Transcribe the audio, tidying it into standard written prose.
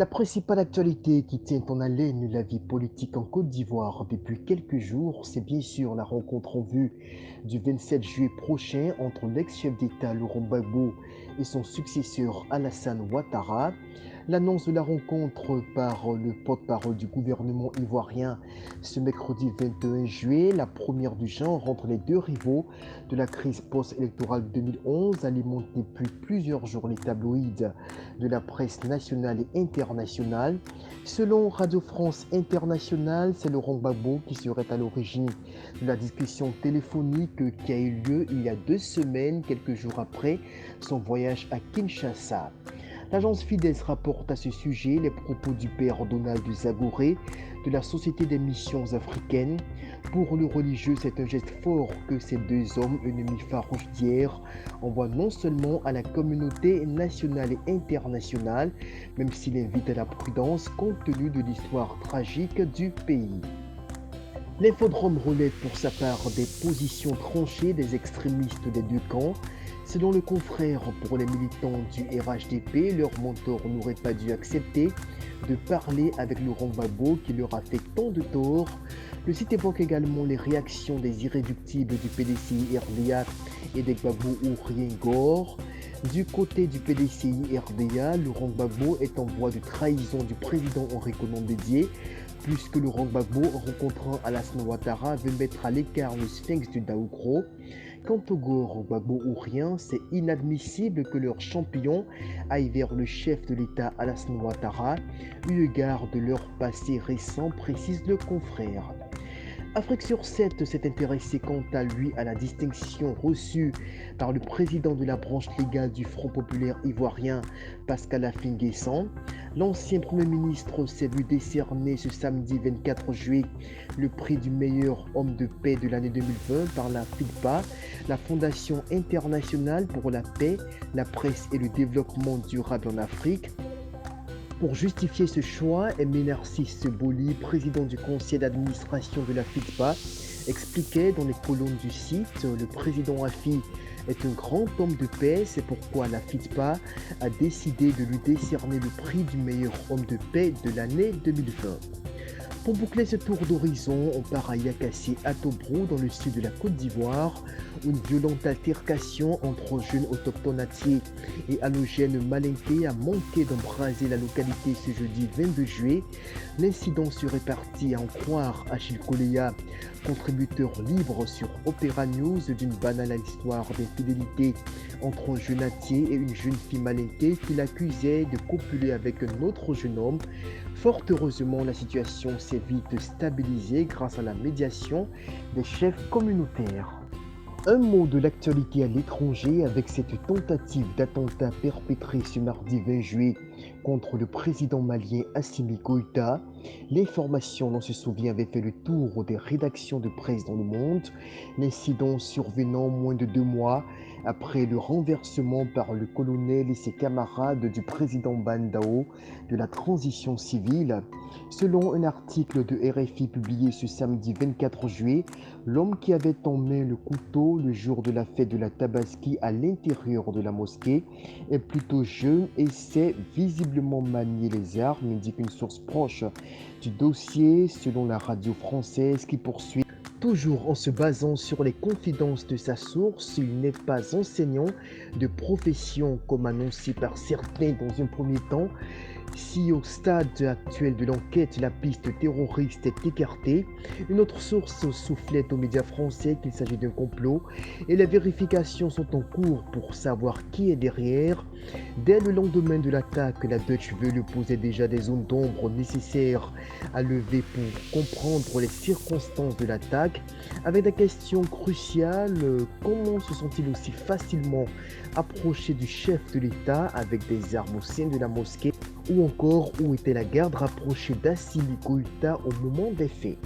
principale actualité qui tient en haleine la vie politique en Côte d'Ivoire depuis quelques jours, c'est bien sûr la rencontre en vue du 27 juillet prochain entre l'ex-chef d'État Laurent Gbagbo et son successeur Alassane Ouattara. L'annonce de la rencontre par le porte-parole du gouvernement ivoirien ce mercredi 21 juillet, la première du genre entre les deux rivaux de la crise post-électorale 2011, alimente depuis plusieurs jours les tabloïds de la presse nationale et internationale. Selon Radio France Internationale, c'est Laurent Gbagbo qui serait à l'origine de la discussion téléphonique qui a eu lieu il y a 2 semaines, quelques jours après son voyage à Kinshasa. L'agence Fides rapporte à ce sujet les propos du père Donald Zagoré de la Société des missions africaines. Pour le religieux, c'est un geste fort que ces deux hommes, ennemis farouches d'hier, envoient non seulement à la communauté nationale et internationale, même s'il invite à la prudence compte tenu de l'histoire tragique du pays. L'infodrome relève pour sa part des positions tranchées des extrémistes des deux camps. Selon le confrère, pour les militants du RHDP, leur mentor n'aurait pas dû accepter de parler avec Laurent Gbagbo qui leur a fait tant de tort. Le site évoque également les réactions des irréductibles du PDCI-RDA et des Gbagbo Ourien Gore. Du côté du PDCI-RDA, Laurent Gbagbo est en voie de trahison du président Henri Konan Bédié, puisque Laurent Gbagbo, rencontrant Alassane Ouattara, veut mettre à l'écart le sphinx du Daoukro. Quant au Gore Gbagbo Ourien, c'est inadmissible que leur champion aille vers le chef de l'État Alassane Ouattara, eu égard de leur passé récent, précise le confrère. Afrique sur 7 s'est intéressé quant à lui à la distinction reçue par le président de la branche légale du Front populaire ivoirien, Pascal Affi-N'Guessan. L'ancien Premier ministre s'est vu décerner ce samedi 24 juillet le prix du meilleur homme de paix de l'année 2020 par la FIDPA, la Fondation internationale pour la paix, la presse et le développement durable en Afrique. Pour justifier ce choix, Aimé Narcisse Boli, président du conseil d'administration de la FIDPA, expliquait dans les colonnes du site « Le président Affi est un grand homme de paix, c'est pourquoi la FIDPA a décidé de lui décerner le prix du meilleur homme de paix de l'année 2020 ». Pour boucler ce tour d'horizon, on part à Yakassi à Tobrou, dans le sud de la Côte d'Ivoire, où une violente altercation entre jeunes autochtones Atié et halogènes malinqués a manqué d'embraser la localité ce jeudi 22 juillet. L'incident serait parti à en croire Achille Koléa, contributeur libre sur Opéra News, d'une banale histoire d'infidélité entre un jeune Atié et une jeune fille malinquée qui l'accusait de copuler avec un autre jeune homme. Fort heureusement, la situation s'est vite stabilisée grâce à la médiation des chefs communautaires. Un mot de l'actualité à l'étranger avec cette tentative d'attentat perpétrée ce mardi 20 juillet contre le président malien Assimi Goïta. L'information, on se souvient, avait fait le tour des rédactions de presse dans le monde. L'incident survenant moins de 2 mois après le renversement par le colonel et ses camarades du président Bandao de la transition civile. Selon un article de RFI publié ce samedi 24 juillet, l'homme qui avait en main le couteau le jour de la fête de la Tabaski à l'intérieur de la mosquée est plutôt jeune et sait visiblement manier les armes, indique une source proche du dossier, selon la radio française qui poursuit. Toujours en se basant sur les confidences de sa source, il n'est pas enseignant de profession comme annoncé par certains dans un premier temps. Si au stade actuel de l'enquête, la piste terroriste est écartée, une autre source soufflait aux médias français qu'il s'agit d'un complot et les vérifications sont en cours pour savoir qui est derrière. Dès le lendemain de l'attaque, la Deutsche Welle posait déjà des zones d'ombre nécessaires à lever pour comprendre les circonstances de l'attaque, avec des questions cruciales. Comment se sont-ils aussi facilement approchés du chef de l'État avec des armes au sein de la mosquée? Ou encore, où était la garde rapprochée d'Assimi Goïta au moment des faits?